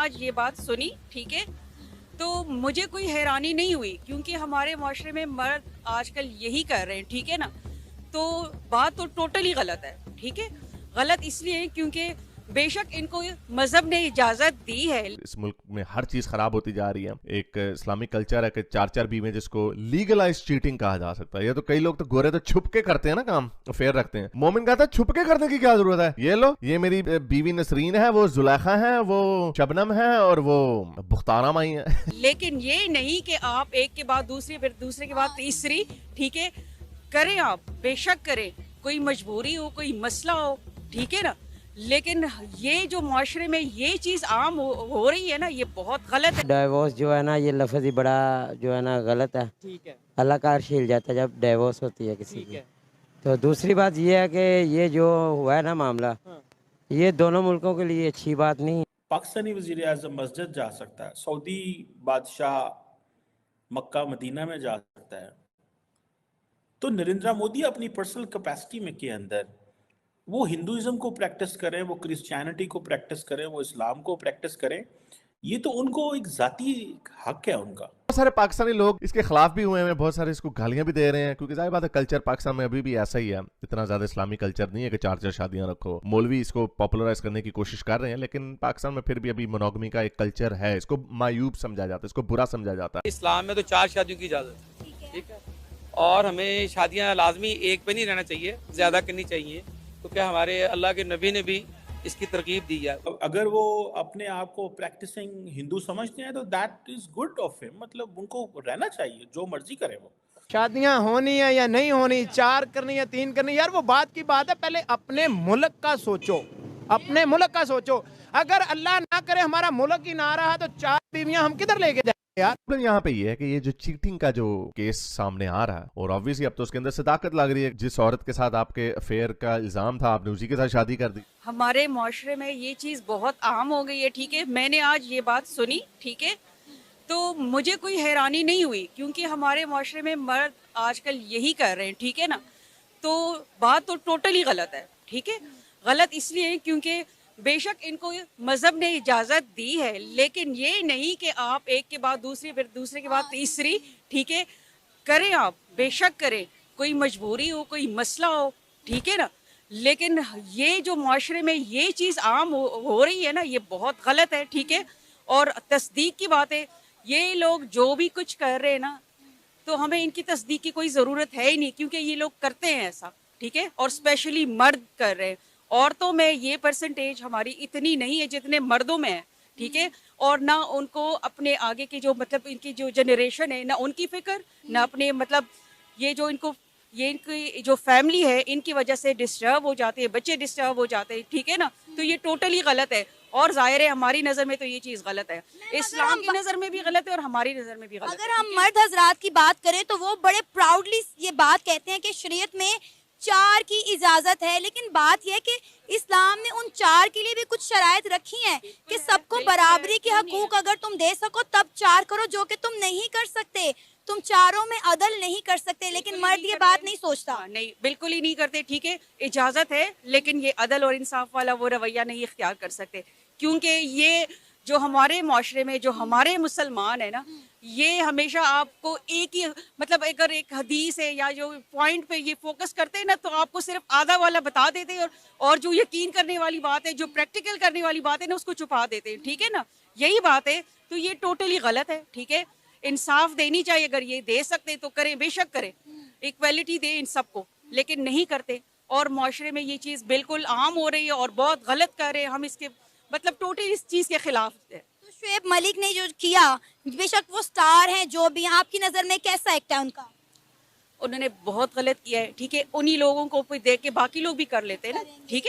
आज ये बात सुनी, ठीक है, तो मुझे कोई हैरानी नहीं हुई क्योंकि हमारे माशरे में मर्द आजकल यही कर रहे हैं, ठीक है ना। तो बात तो टोटली गलत है, ठीक है। गलत इसलिए है क्योंकि बेशक इनको मजहब ने इजाजत दी है। इस मुल्क में हर चीज खराब होती जा रही है। एक इस्लामिक कल्चर है कि चार चार बीवी, जिसको लीगलाइज चीटिंग कहा जा सकता है। ये तो कई लोग तो गोरे तो छुप के करते हैं ना, काम फेयर रखते हैं। मोमिन कहता है छुप के करने की क्या जरूरत है, ये लो, ये मेरी बीवी नसरीन है, वो जुलेखा है, वो शबनम है और वो बुख्तारा माई है। लेकिन ये नहीं कि आप एक के बाद दूसरी, फिर दूसरे के बाद तीसरी, ठीक है, करें आप, बेशक करें, कोई मजबूरी हो, कोई मसला हो, ठीक है ना। लेकिन ये जो माशरे में ये चीज आम हो रही है ना, ये बहुत गलत है। डाइवोर्स जो है ना, ये लफ्ज़ ही बड़ा जो है ना गलत है। ठीक है, अल्लाह का अर्श हिल जाता है जब डाइवोर्स होती है किसी ठीक की। है। तो दूसरी बात ये है कि ये जो हुआ है ना मामला, हाँ। ये दोनों मुल्कों के लिए अच्छी बात नहीं है। पाकिस्तानी वज़ीर आज़म मस्जिद जा सकता है, सऊदी बादशाह मक्का मदीना में जा सकता है, तो नरेंद्र मोदी अपनी पर्सनल कैपेसिटी में के अंदर वो हिंदुइज्म को प्रैक्टिस करें, वो क्रिश्चियनिटी को प्रैक्टिस करें, वो इस्लाम को प्रैक्टिस करें, ये तो उनको एक जाती हक है उनका। बहुत सारे पाकिस्तानी लोग इसके खिलाफ भी हुए हैं, बहुत सारे इसको गालियां भी दे रहे हैं, क्योंकि जाहिर बात है कल्चर पाकिस्तान में अभी भी ऐसा ही है। इतना ज्यादा इस्लामी कल्चर नहीं है कि चार चार शादियां रखो। मौलवी इसको पॉपुलराइज करने की कोशिश कर रहे हैं, लेकिन पाकिस्तान में फिर भी अभी मोनोगमी का एक कल्चर है। इसको मायूब समझा जाता है, इसको बुरा समझा जाता है। इस्लाम में तो 4 शादियों की इजाजत है, ठीक है। और हमें शादियां लाजमी एक पे नहीं रहना चाहिए, ज्यादा करनी चाहिए, क्योंकि हमारे अल्लाह के नबी ने भी इसकी तरकीब दी है। अगर वो अपने आप को प्रैक्टिसिंग हिंदू समझते हैं तो that is good of him, मतलब उनको रहना चाहिए, जो मर्जी करे वो। शादियां होनी है या नहीं होनी, 4 करनी या 3 करनी, यार वो बात की बात है। पहले अपने मुल्क का सोचो, अपने मुल्क का सोचो। अगर अल्लाह ना करे हमारा मुल्क ही ना रहा तो 4 बीवियां हम किधर लेके जाएंगे यार। प्रॉब्लम यहाँ पे ये है कि ये जो चीटिंग का जो केस सामने आ रहा है, और ऑब्वियसली अब तो उसके अंदर सदाकत लग रही है। जिस औरत के साथ आपके अफेयर का इल्जाम था, आपने उसी के साथ शादी कर दी। हमारे माशरे में ये चीज बहुत आम हो गई है, ठीक है। मैंने आज ये बात सुनी, ठीक है, तो मुझे कोई हैरानी नहीं हुई क्योंकि हमारे माशरे में मर्द आजकल यही कर रहे हैं, ठीक है ना। तो बात तो टोटली गलत है, ठीक है। गलत इसलिए है क्योंकि बेशक इनको मजहब ने इजाजत दी है, लेकिन ये नहीं कि आप एक के बाद दूसरी, फिर दूसरे के बाद तीसरी, ठीक है, करें आप, बेशक करें, कोई मजबूरी हो, कोई मसला हो, ठीक है ना। लेकिन ये जो माशरे में ये चीज़ आम हो रही है ना, ये बहुत गलत है, ठीक है। और तस्दीक की बात है, ये लोग जो भी कुछ कर रहे हैं ना, तो हमें इनकी तस्दीक की कोई ज़रूरत है ही नहीं क्योंकि ये लोग करते हैं ऐसा, ठीक है। और स्पेशली मर्द कर रहे हैं। औरतों में ये परसेंटेज हमारी इतनी नहीं है जितने मर्दों में है, ठीक है। और ना उनको अपने आगे की जो मतलब इनकी जो जनरेशन है, ना उनकी फिक्र, ना अपने मतलब ये जो इनकी जो फैमिली है, इनकी वजह से डिस्टर्ब हो जाते हैं, बच्चे डिस्टर्ब हो जाते हैं, ठीक है ना। तो ये टोटली गलत है और जाहिर है हमारी नज़र में तो ये चीज़ गलत है, इस्लाम की नज़र में भी गलत है और हमारी नज़र में भी गलत है। अगर हम मर्द हजरात की बात करें तो वो बड़े प्राउडली ये बात कहते हैं कि शरीयत में 4 की इजाजत है, लेकिन बात यह है कि इस्लाम में उन 4 के लिए भी कुछ शराइत रखी हैं कि सबको बराबरी के हकूक अगर तुम दे सको तब 4 करो, जो कि तुम नहीं कर सकते। तुम चारों में अदल नहीं कर सकते, लेकिन मर्द ये बात नहीं सोचता। नहीं, बिल्कुल ही नहीं करते, ठीक है। इजाजत है, लेकिन ये अदल और इंसाफ वाला वो रवैया नहीं इख्तियार कर सकते क्योंकि ये जो हमारे माशरे में जो हमारे मुसलमान है ना, ये हमेशा आपको एक ही मतलब अगर एक हदीस है या जो पॉइंट पे ये फोकस करते हैं ना, तो आपको सिर्फ आधा वाला बता देते हैं और जो यकीन करने वाली बात है, जो प्रैक्टिकल करने वाली बात है ना, उसको छुपा देते हैं, ठीक है ना। यही बात है, तो ये टोटली गलत है, ठीक है। इंसाफ देनी चाहिए, अगर ये दे सकते तो करें, बेशक करें, इक्वालिटी दे इन सबको, लेकिन नहीं करते। और माशरे में ये चीज़ बिल्कुल आम हो रही है और बहुत गलत कर रहे हैं हम। इसके मतलब टोटली इस चीज़ के खिलाफ है। तो शुएब मलिक ने जो किया, बेशक वो स्टार हैं, जो भी, आपकी नज़र में कैसा एक्ट है उनका? उन्होंने बहुत गलत किया है, ठीक है। उन्हीं लोगों को देख के बाकी लोग भी कर लेते हैं ना, ठीक है।